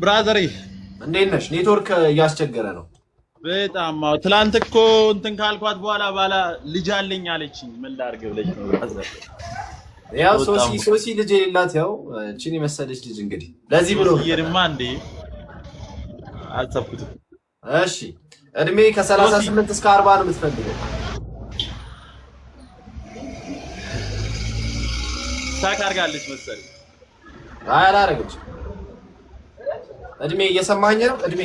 ብራዘር እንዴት ነሽ? ኔትወርክ እያስቸገረ ነው በጣም። ትላንት እኮ እንትን ካልኳት በኋላ ባላ ልጅ አለኝ አለችኝ። ምን ላድርግ ብለሽ ነው ብራዘር? ያው ሶሲ ልጅ የሌላት ያው እቺን የመሰለች ልጅ እንግዲህ ለዚህ ብሎ ይርማ እንዴ አልተፈኩትም። እሺ እድሜ ከ38 እስከ 40 ነው የምትፈልገው? ሳክ አድርጋለች መሰለኝ። አይ አላረገችም። እድሜ እየሰማኝ ነው። እድሜ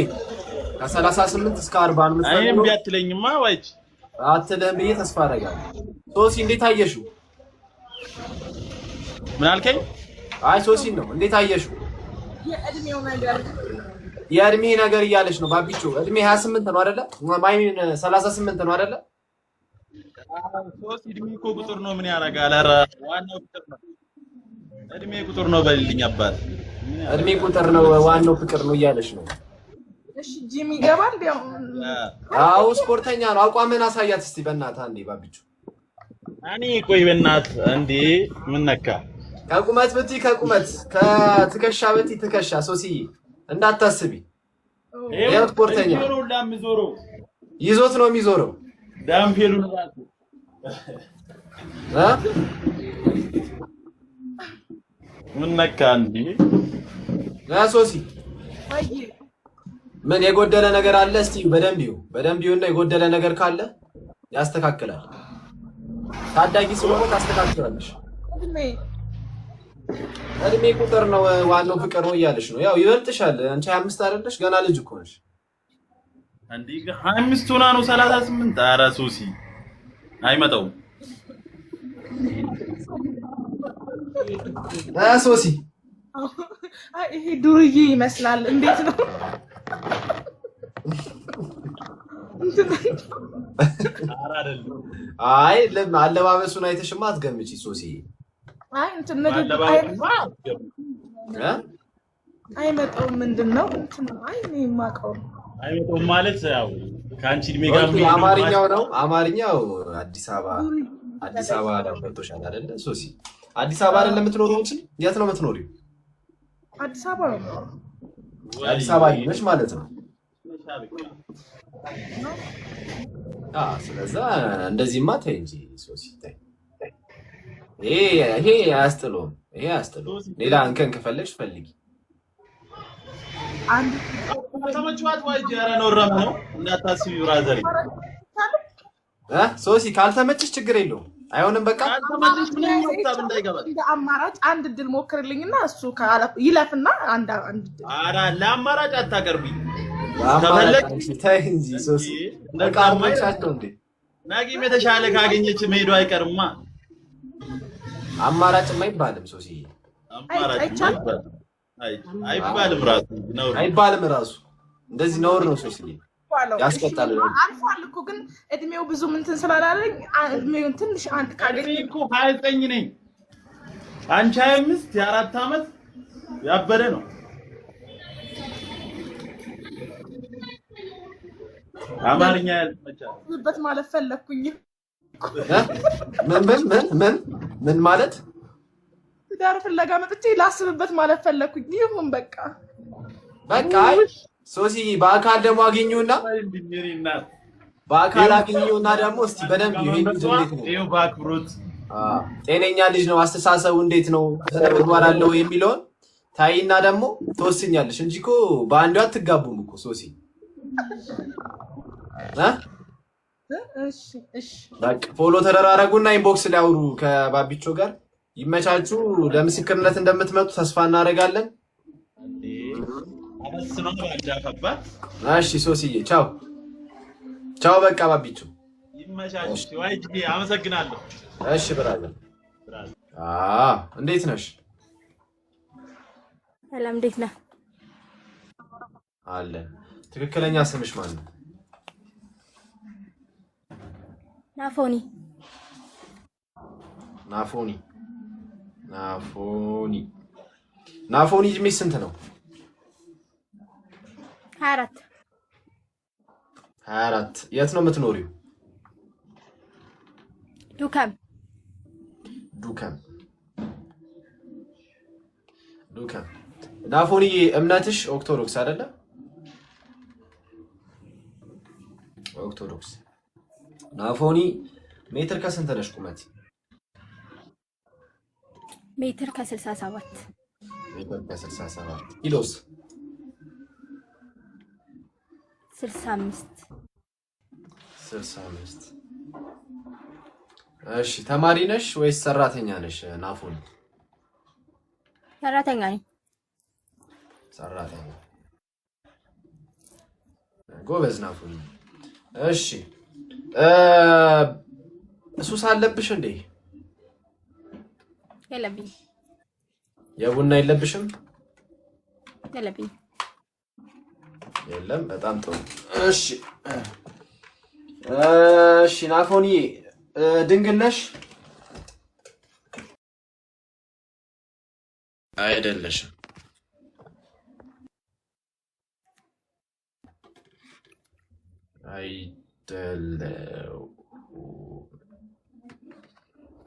ከ38 እስከ 40 ነው የምትፈልገው? አይም ቢያትለኝማ ዋይች አትልህም ብዬ ተስፋ አደርጋለሁ። ሶሲ እንዴት አየሽው? ምን አልከኝ? አይ ሶሲ ነው እንዴት አየሽው? የእድሜ ነገር እያለች ነው ባቢቾ። እድሜ 28 ነው አይደለ? ማይሚን 38 ነው አይደለ? ሶሲ እድሜ እኮ ቁጥር ነው። ምን ያደርጋል? ኧረ ዋናው ፍቅር ነው። እድሜ ቁጥር ነው በልልኝ አባት። እድሜ ቁጥር ነው ዋናው ፍቅር ነው እያለች ነው። እሺ ጂም ይገባል ያው። አዎ ስፖርተኛ ነው። አቋምን አሳያት እስቲ በእናትህ አንዴ ባቢቾ። እኔ ቆይ በእናትህ እንዴ ምን ነካ? ከቁመት ብቲ ከቁመት ከትከሻ ብቲ ትከሻ ሶሲዬ እንዳታስቢ። ይሄው ስፖርተኛ ይዞት ነው የሚዞረው። ዳምፔሉን ራሱ ምን ነካ እንዴ? ሶሲ ምን የጎደለ ነገር አለ? እስቲ በደንብ ይሁንና የጎደለ ነገር ካለ ያስተካክላል። ታዳጊ ስለሆነ ታስተካክላለሽ። እድሜ ቁጥር ነው ዋናው ፍቅር ነው እያለሽ ነው። ያው ይበልጥሻል። አንቺ 25 አይደለሽ? ገና ልጅ እኮ ነሽ። እንዴ 25 ሆና ነው 38? ኧረ ሶሲ አይመጣውም። ሶሲ ይሄ ዱርዬ ይመስላል። እንዴት ነው? አይ አለባበሱን አይተሽማ አትገምጪ ሶሲ። አይ እንትን ነገር አይመጣውም። ምንድነው እንትን? አይ እኔ የማውቀው አይመጣውም ማለት ያው ከአንቺ እድሜ ጋር አማርኛው ነው። አማርኛው አዲስ አበባ ዳፈቶሻል አይደለ ሶሲ? አዲስ አበባ አይደለም የምትኖሪው? እንጂ የት ነው የምትኖሪው? አዲስ አበባ ነው። አዲስ አበባ ነሽ ማለት ነው። ስለዛ እንደዚህማ ተይ እንጂ ሶሲ ተይ። ይሄ አያስጥለውም። ሌላ እንከን ከፈለግሽ ፈልጊ። አንድ ተመችዋት ወይ ጀራ ነው ረም ነው እንዳታስቢ ብራዘር። ሶሲ ካልተመችሽ ችግር የለውም አይሆንም። በቃ ካልተመችሽ ምንም ሀሳብ እንዳይገባ እንደ አማራጭ አንድ እድል ሞክርልኝና እሱ ይለፍና አንድ እድል። ኧረ ለአማራጭ አታቀርቢ። ከፈለግሽ ተይ እንጂ ሶሲ። ነቃማቻቸው እንዴ ናጊም የተሻለ ካገኘች መሄዱ አይቀርማ። አማራጭም አይባልም ሶሲ። አይባልም ራሱ እንደዚህ ነውር ነው ሶሲ። ያስቀጣል። አልፏል እኮ ግን እድሜው ብዙ እንትን ስላላለኝ እድሜውን ትንሽ አንድ ካገኘ እኮ 29 ነኝ። አንቺ 25 የ4 ዓመት ያበደ ነው። አማርኛ ያልመቻልበት ማለት ፈለኩኝ። ምን ማለት? ትዳር ፍለጋ መጥቼ ላስብበት ማለት ፈለኩኝ። ይሁን በቃ ሶሲ በአካል ደግሞ አገኙና ደግሞ እስቲ በደንብ ይሄን ልጅ እንዴት ነው? ይሄው ባክብሩት ጤነኛ ልጅ ነው፣ አስተሳሰቡ እንዴት ነው፣ ስነ ምግባር አለው የሚለውን ታይና ደግሞ ተወስኛለሽ እንጂ እኮ በአንዱ አትጋቡም እኮ ሶሲ። እሺ በቃ ፎሎ ተደራረጉና ኢንቦክስ ላይ አውሩ ከባቢቾ ጋር። ይመቻችሁ። ለምስክርነት እንደምትመጡ ተስፋ እናደርጋለን። እሺ ሶሲዬ ቻው በቃ ባቢቾ ይመቻችሁ። ዋይጂ አመሰግናለሁ። እሺ ብራዘር። እንዴት ነሽ? ሰላም እንዴት ነህ? አለ። ትክክለኛ ስምሽ ማን ነው? ናፎኒ። እድሜሽ ስንት ነው? 24 የት ነው የምትኖሪው? ዱከም ናፎኒ እምነትሽ ኦርቶዶክስ አይደለ? ኦርቶዶክስ። ናፎኒ ሜትር ከስንት ነሽ ቁመት? ሜትር ከ67 ሜትር ከ67 ኪሎስ? 65 65 እሺ ተማሪ ነሽ ወይስ ሰራተኛ ነሽ ናፎኒ? ሰራተኛ ነኝ። ሰራተኛ ጎበዝ ናፎኒ። እሺ ሱስ አለብሽ እንዴ? የለብኝ። የቡና የለብሽም? የለብኝ። የለም። በጣም ጥሩ። እሺ እሺ ናፎኒ ድንግል ነሽ? አይደለሽም። አይደለው።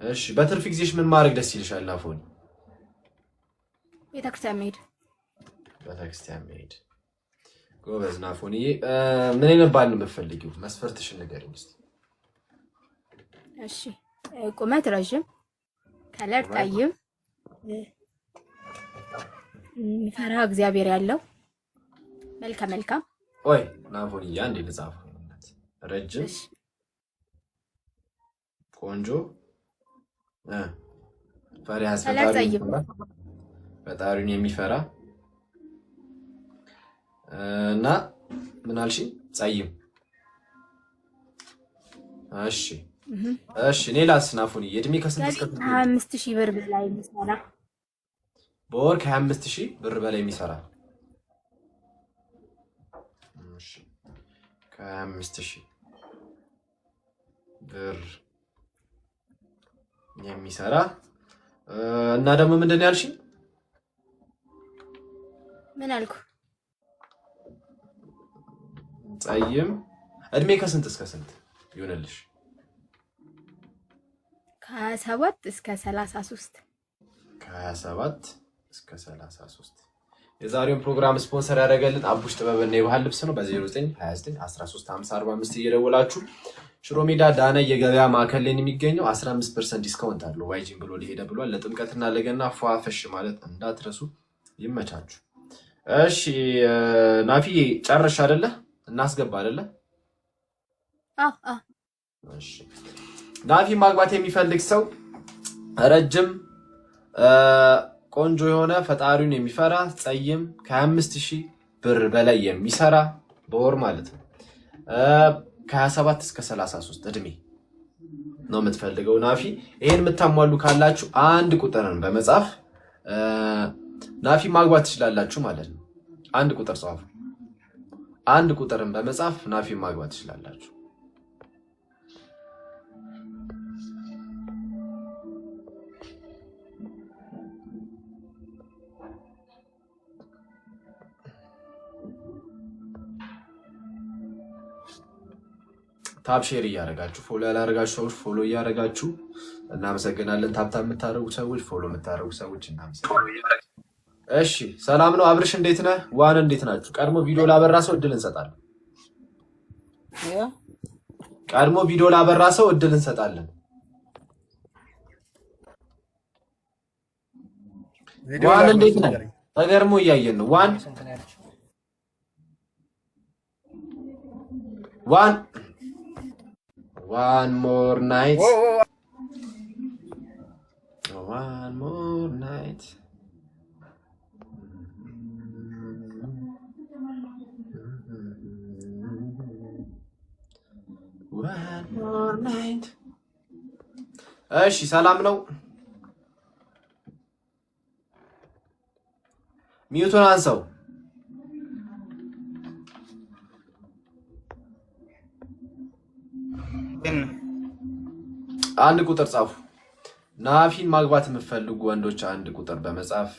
እሺ በትርፍ ጊዜሽ ምን ማድረግ ደስ ይልሻል ናፎኒ? ቤተክርስቲያን መሄድ። ቤተክርስቲያን መሄድ። ጎበዝ ናፎኒ። ምን አይነት ባል ነው የምትፈልጊው? መስፈርትሽን ንገሪኝ እስኪ። እሺ ቁመት ረዥም፣ ከለር ጠይም፣ ፈሪሃ እግዚአብሔር ያለው፣ መልከ መልካም። ኦይ ናፎኒ አንዴ ልጻፍ። ረጅም፣ ቆንጆ፣ ፈሪሃ ፈጣሪውን የሚፈራ እና ምን አልሽኝ? ጸይም። እሺ እሺ ሌላስ ናፎኒ? የእድሜ ከስንት እስከ 25,000 ብር በላይ የሚሰራ በወር ከ25,000 ብር በላይ የሚሰራ። እሺ ከ25,000 ብር የሚሰራ እና ደግሞ ምንድን ነው ያልሽኝ? ምን አልኩ? ጸይም። እድሜ ከስንት እስከ ስንት ይሆንልሽ? ከ27 እስከ 33 ከ27 እስከ 33። የዛሬውን ፕሮግራም ስፖንሰር ያደረገልን አቡሽ ጥበብና የባህል ልብስ ነው። በ0929135045 እየደወላችሁ ሽሮ ሜዳ ዳነ የገበያ ማዕከል ላይ የሚገኘው 15% ዲስካውንት አለው። ዋይጂን ብሎ ሊሄደ ብሏል። ለጥምቀትና ለገና ፏፈሽ ማለት እንዳትረሱ። ይመቻችሁ። እሺ ናፊ ጨርሽ አይደለ? እናስገባ አይደለ? እሺ ናፊ ማግባት የሚፈልግ ሰው ረጅም ቆንጆ የሆነ ፈጣሪውን የሚፈራ ጸይም ከ25,000 ብር በላይ የሚሰራ በወር ማለት ነው። ከ27 እስከ 33 እድሜ ነው የምትፈልገው ናፊ። ይሄን የምታሟሉ ካላችሁ አንድ ቁጥርን በመጻፍ ናፊ ማግባት ትችላላችሁ ማለት ነው። አንድ ቁጥር ጻፉ። አንድ ቁጥርን በመጻፍ ናፊ ማግባት ትችላላችሁ። ታፕ ሼር እያደረጋችሁ ፎሎ ያላደረጋችሁ ሰዎች ፎሎ እያደረጋችሁ እናመሰግናለን። ታፕታፕ የምታደርጉ ሰዎች ፎሎ የምታደርጉ ሰዎች እናመሰግናለን። እሺ ሰላም ነው አብርሽ፣ እንዴት ነህ? ዋን እንዴት ናችሁ? ቀድሞ ቪዲዮ ላበራ ሰው እድል እንሰጣለን። ቀድሞ ቪዲዮ ላበራ ሰው እድል እንሰጣለን። ዋን እንዴት ነህ? ተገርሞ እያየን ነው። ዋን one more night. One more night. One more night. እሺ ሰላም ነው። ሚዩቱን አንሰው። አንድ ቁጥር ጻፉ። ናፊን ማግባት የምትፈልጉ ወንዶች አንድ ቁጥር በመጻፍ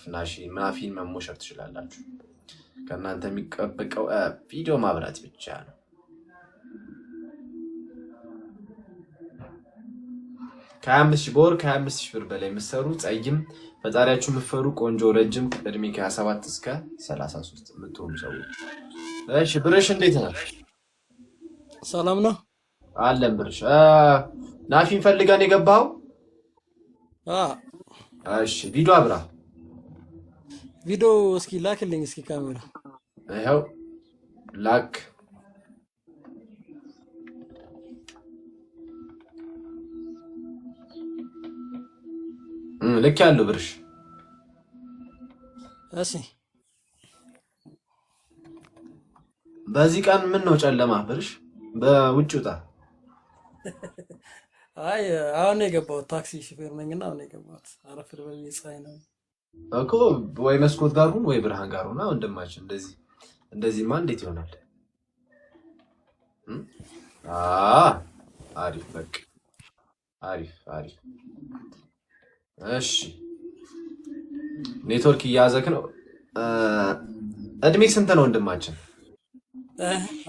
ናፊን መሞሸር ትችላላችሁ። ከእናንተ የሚጠበቀው ቪዲዮ ማብራት ብቻ ነው። ከ25000 በወር ከ25000 ብር በላይ የምትሰሩ ጸይም ፈጣሪያችሁ የምትፈሩ ቆንጆ ረጅም እድሜ ከ27 እስከ 33 የምትሆኑ ሰዎች። እሺ ብርሽ እንዴት ነው? ሰላም ነው አለን ብርሽ። ናፊን ፈልገን የገባው? እሺ ቪዲዮ አብራ ቪዲዮ እስኪ ላክልኝ እስኪ ካሜራ ይኸው ላክ። ልክ ያለው ብርሽ። እሺ በዚህ ቀን ምን ነው ጨለማ ብርሽ? በውጭ ውጣ። አይ አሁን የገባሁት ታክሲ ሹፌር ነኝና አሁን የገባሁት አረፍድ በዚህ ፀሐይ ነው እኮ። ወይ መስኮት ጋር ሁን ወይ ብርሃን ጋር ሁን። ወንድማችን እንደዚህማ እንዴት ይሆናል? አሪፍ በቃ አሪፍ። እሺ ኔትወርክ እያዘክ ነው። እድሜ ስንት ነው ወንድማችን?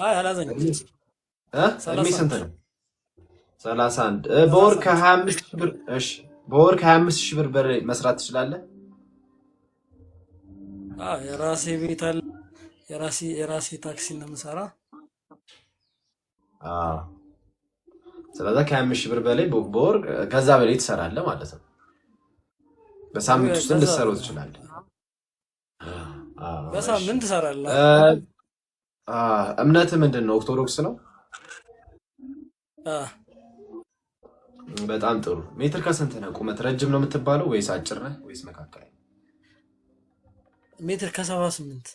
አይ አላዘኝ እድሜ ስንት ነው? 31 በወር ከ25000 ብር። እሺ በወር ከ25000 ብር በላይ መስራት ትችላለህ? የራሴ ቤት አለ፣ የራሴ ታክሲ ነው የምሰራ። ስለዚህ ከ25000 ብር በላይ በወር ከዛ በላይ ትሰራለህ ማለት ነው። በሳምንት ውስጥ ልትሰሩ ትችላለህ። በሳምንት ትሰራለህ። እምነት ምንድን ነው? ኦርቶዶክስ ነው። በጣም ጥሩ። ሜትር ከስንት ነው? ቁመት ረጅም ነው የምትባለው ወይስ አጭር ነህ ወይስ መካከለኛ? ሜትር ከ78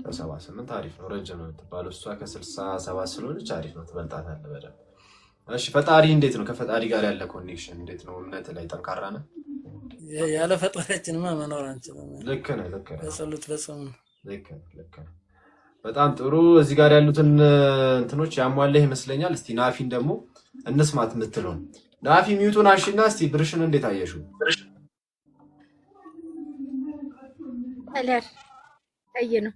ከ78 አሪፍ ነው። ረጅም ነው የምትባለው እሷ ከ67 ስለሆነች አሪፍ ነው፣ ትበልጣታለህ በደንብ። እሺ ፈጣሪ እንዴት ነው? ከፈጣሪ ጋር ያለ ኮኔክሽን እንዴት ነው? እምነት ላይ ጠንካራ ነህ? ያለ ፈጣሪያችንማ መኖር አንችልም። ልክ ነህ። በጸሎት በጾም ነው። ልክ ነህ። በጣም ጥሩ። እዚህ ጋር ያሉትን እንትኖች ያሟላህ ይመስለኛል። እስቲ ናፊን ደግሞ እንስማት የምትለውን። ናፊ ሚውቱን አሽና እስቲ ብርሽን እንዴት አየሽው? ከለር ቀይ ነው።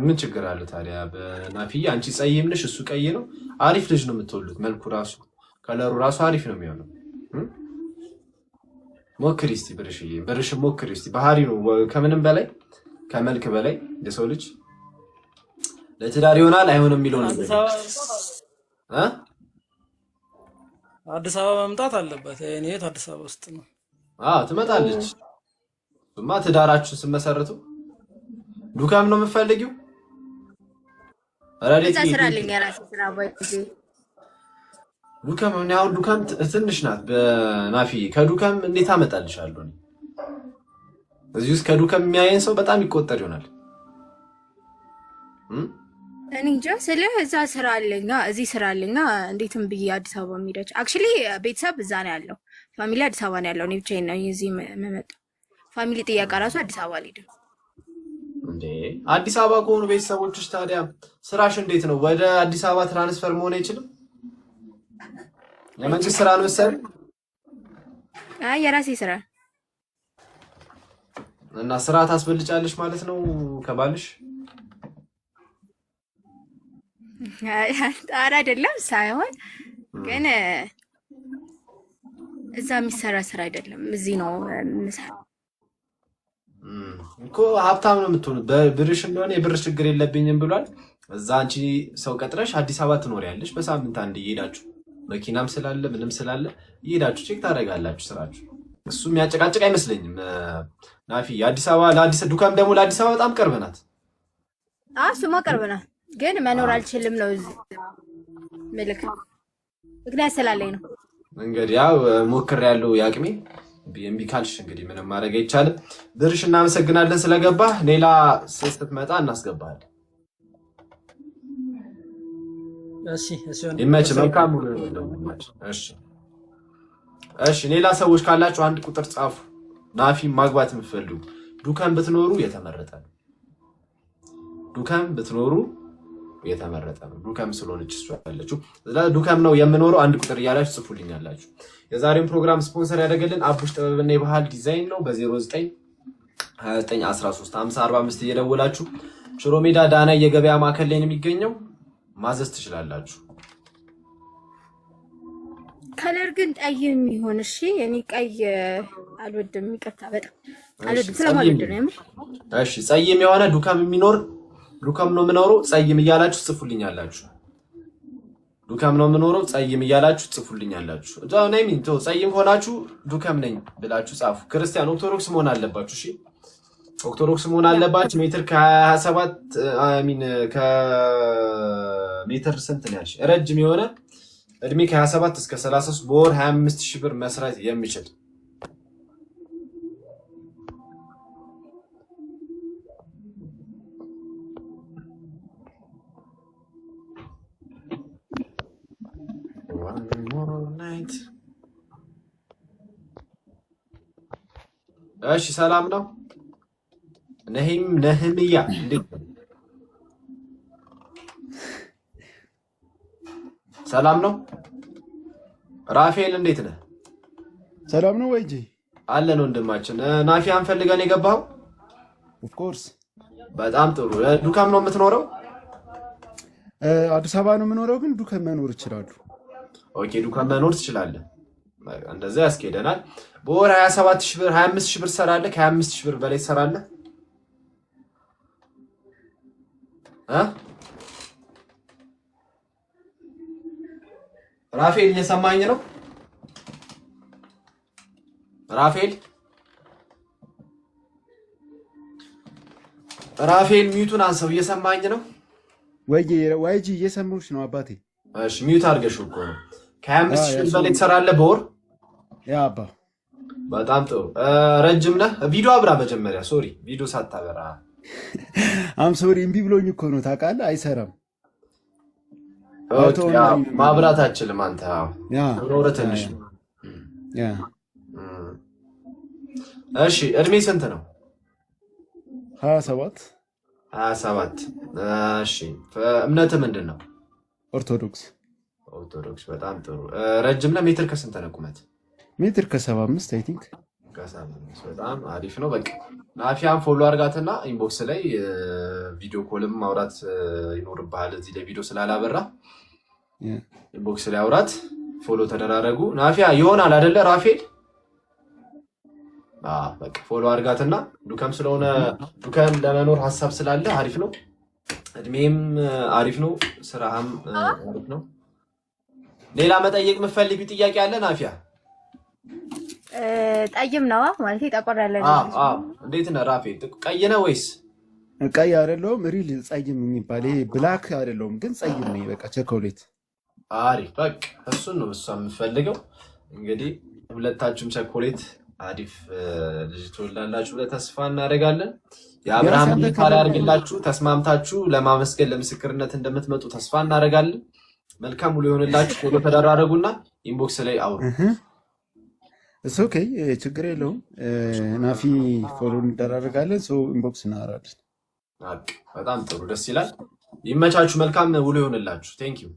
ምን ችግር አለ ታዲያ? በናፊ አንቺ ጸይም ነሽ፣ እሱ ቀይ ነው። አሪፍ ልጅ ነው የምትወሉት። መልኩ ራሱ ከለሩ ራሱ አሪፍ ነው የሚሆነው። ሞክሪ እስቲ ብርሽን ሞክሪ እስቲ። ባህሪ ነው ከምንም በላይ ከመልክ በላይ የሰው ልጅ ለትዳር ይሆናል አይሆንም የሚለው ነው። አዲስ አበባ መምጣት አለበት። እኔ አዲስ አበባ ውስጥ ነው። ትመጣለች። ትዳራችሁን ስትመሰርቱ ዱካም ነው የምትፈልጊው? እዛ ስራ አለኝ የራሴ ስራ ባይዜ ዱካም ነው። ዱካም ትንሽ ናት በናፊ። ከዱካም እንዴት አመጣልሻለሁ? እዚህ ውስጥ ከዱካም የሚያየን ሰው በጣም ይቆጠር ይሆናል። እኔ እንጃ ስልህ እዛ ስራ አለኝ እዚህ ስራ አለኝ እንዴትም ብዬ አዲስ አበባ የሚሄዳች አክቹሊ ቤተሰብ እዛ ነው ያለው። ፋሚሊ አዲስ አበባ ነው ያለው። እኔ ብቻዬን ነው እዚህ የምመጣው። ፋሚሊ ጥያቄ ራሱ አዲስ አበባ አልሄድም እንዴ። አዲስ አበባ ከሆኑ ቤተሰቦችሽ ታዲያ ስራሽ እንዴት ነው? ወደ አዲስ አበባ ትራንስፈር መሆን አይችልም? የመንግስት ስራ ነው መሰለኝ። የራሴ ስራ እና ስራ ታስበልጫለሽ ማለት ነው ከባልሽ? ጣራ አይደለም ሳይሆን ግን እዛ የሚሰራ ስራ አይደለም፣ እዚህ ነው የምሰራው እኮ። ሀብታም ነው የምትሆኑት በብርሽ እንደሆነ የብር ችግር የለብኝም ብሏል። እዛ አንቺ ሰው ቀጥረሽ አዲስ አበባ ትኖሪያለሽ። በሳምንት አንድ እየሄዳችሁ መኪናም ስላለ ምንም ስላለ እየሄዳችሁ ቼክ ታደርጋላችሁ ስራችሁ። እሱ የሚያጨቃጭቅ አይመስለኝም ናፊ። አዲስ አበባ ለአዲስ ዱካም ደግሞ ለአዲስ አበባ በጣም ቅርብ ናት። እሱማ ቅርብ ናት፣ ግን መኖር አልችልም ነው እዚህ ምልክ ምክንያት ስላለኝ ነው። እንግዲህ ያው ሞክሬያለሁ ያቅሜ። እምቢ ካልሽ እንግዲህ ምንም ማድረግ አይቻልም። ብርሽ እናመሰግናለን ስለገባህ። ሌላ ስትመጣ እናስገባለን። ይመች። መልካም ሙሉ ነው። እሺ ሌላ ሰዎች ካላችሁ አንድ ቁጥር ጻፉ። ናፊ ማግባት የምትፈልጉ ዱካም ብትኖሩ የተመረጠ ነው። ዱካም ብትኖሩ የተመረጠ ነው። ዱካም ስለሆነች እሷ ያለችው ዱካም ነው የምኖረው አንድ ቁጥር እያላችሁ ጽፉልኛላችሁ። የዛሬውን ፕሮግራም ስፖንሰር ያደረገልን አቡሽ ጥበብና የባህል ዲዛይን ነው። በ0929135045 እየደወላችሁ ሽሮ ሜዳ ዳና የገበያ ማዕከል ላይ ነው የሚገኘው። ማዘዝ ትችላላችሁ። ከለር ግን ጠይም ይሆን እሺ። እኔ ቀይ አልወድም፣ ይቅርታ በጣም አልወድም ስለማልወድ ነው የምር። እሺ ጸይም የሆነ ዱካም የሚኖር ዱካም ነው የምኖረው ጸይም እያላችሁ ጽፉልኛላችሁ። ዱካም ነው የምኖረው ጸይም እያላችሁ ጽፉልኛላችሁ። እዛው ነኝ ሚንቶ ጸይም ሆናችሁ ዱካም ነኝ ብላችሁ ጻፉ። ክርስቲያን ኦርቶዶክስ መሆን አለባችሁ። እሺ ኦርቶዶክስ መሆን አለባችሁ። ሜትር ከ27 አሚን ከሜትር ስንት ነው ያልሽ? ረጅም የሆነ እድሜ ከ27 እስከ 33 በወር 25000 ብር መስራት የሚችል እሺ ሰላም ነው። ነህምያ እንዴት ነው? ሰላም ነው። ራፌል እንዴት ነህ? ሰላም ነው ወይጂ? አለን ወንድማችን። ናፊያን ፈልገን የገባው? ኦፍ ኮርስ። በጣም ጥሩ። ዱካም ነው የምትኖረው? አዲስ አበባ ነው የምኖረው፣ ግን ዱካም መኖር ይችላሉ። ኦኬ ዱካም መኖር ትችላለህ። እንደዛ ያስኬደናል። በወር 27000 ብር 25000 ብር ሰራለህ። ከ25000 ብር በላይ ሰራለህ? ራፌል እየሰማኝ ነው? ራፌል ሚዩቱን አንሰው። እየሰማኝ ነው ወይጂ? እየሰማሁሽ ነው አባቴ። እሺ ሚዩት አድርገሽው እኮ ነው። ከ25000 ብር በላይ ትሰራለህ በወር? ያ አባ በጣም ጥሩ። ረጅም ነህ? ቪዲዮ አብራ መጀመሪያ። ሶሪ ቪዲዮ ሳታበራ። አም ሶሪ እምቢ ብሎኝ እኮ ነው ታውቃለህ። አይሰራም። ማብራት አችልም አንተ። ኖረ ትንሽ። እሺ እድሜ ስንት ነው? 27 27 እሺ እምነትህ ምንድን ነው? ኦርቶዶክስ። በጣም ጥሩ። ረጅም ነህ? ሜትር ከስንት ነው ቁመት? ሜትር ከ75 አይ ቲንክ። ከ75 በጣም አሪፍ ነው። በቃ ናፊያን ፎሎ አድርጋትና ኢንቦክስ ላይ ቪዲዮ ኮልም ማውራት ይኖርብሃል። እዚህ ላይ ቪዲዮ ስላላበራ ኢንቦክስ ላይ አውራት፣ ፎሎ ተደራረጉ። ናፊያ ይሆናል አይደለ ራፌል? በቃ ፎሎ አድርጋትና ዱካም ስለሆነ ዱካም ለመኖር ሀሳብ ስላለ አሪፍ ነው። እድሜም አሪፍ ነው። ስራህም አሪፍ ነው። ሌላ መጠየቅ የምትፈልጊው ጥያቄ አለ ናፊያ? ጠይም ነው ማለት ጠቆር ያለ ነው። እንዴት ነህ ራፌል? ቀይ ነህ ወይስ? ቀይ አይደለሁም። ሪል ጸይም የሚባል ይሄ ብላክ አይደለሁም፣ ግን ጸይም ነኝ። በቃ ቸኮሌት። አሪፍ በቃ እሱን ነው እሷ የምፈልገው። እንግዲህ ሁለታችሁም ቸኮሌት አሪፍ ልጅ ትወልዳላችሁ ብለን ተስፋ እናደርጋለን። የአብርሃም ሊፋራ ያርግላችሁ። ተስማምታችሁ ለማመስገን ለምስክርነት እንደምትመጡ ተስፋ እናደርጋለን። መልካም ሁሉ ይሆንላችሁ። ፎሎ ተደራረጉና ኢንቦክስ ላይ አውሩ። እሱ ኦኬ፣ ችግር የለውም። ናፊ ፎሎ እንደራረጋለን። ሶ ኢንቦክስ እናወራለን። በጣም ጥሩ፣ ደስ ይላል። ይመቻችሁ። መልካም ውሎ ይሆንላችሁ። ቴንክ ዩ